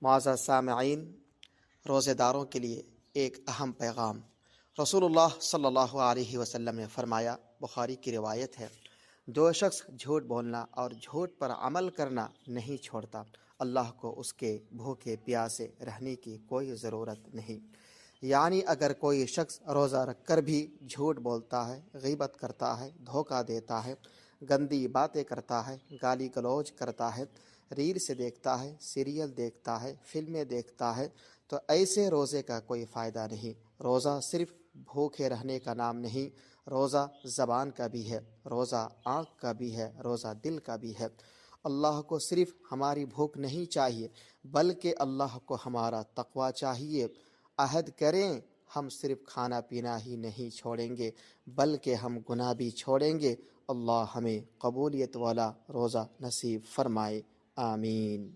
معزز سامعین، روزے داروں کے لیے ایک اہم پیغام۔ رسول اللہ صلی اللہ علیہ وسلم نے فرمایا، بخاری کی روایت ہے، جو شخص جھوٹ بولنا اور جھوٹ پر عمل کرنا نہیں چھوڑتا، اللہ کو اس کے بھوکے پیاسے رہنے کی کوئی ضرورت نہیں۔ یعنی اگر کوئی شخص روزہ رکھ کر بھی جھوٹ بولتا ہے، غیبت کرتا ہے، دھوکہ دیتا ہے، گندی باتیں کرتا ہے، گالی گلوچ کرتا ہے، ریلز دیکھتا ہے، سیریل دیکھتا ہے، فلمیں دیکھتا ہے، تو ایسے روزے کا کوئی فائدہ نہیں۔ روزہ صرف بھوکے رہنے کا نام نہیں، روزہ زبان کا بھی ہے، روزہ آنکھ کا بھی ہے، روزہ دل کا بھی ہے۔ اللہ کو صرف ہماری بھوک نہیں چاہیے، بلکہ اللہ کو ہمارا تقوی چاہیے۔ عہد کریں، ہم صرف کھانا پینا ہی نہیں چھوڑیں گے، بلکہ ہم گناہ بھی چھوڑیں گے۔ اللہ ہمیں قبولیت والا روزہ نصیب فرمائے، آمین۔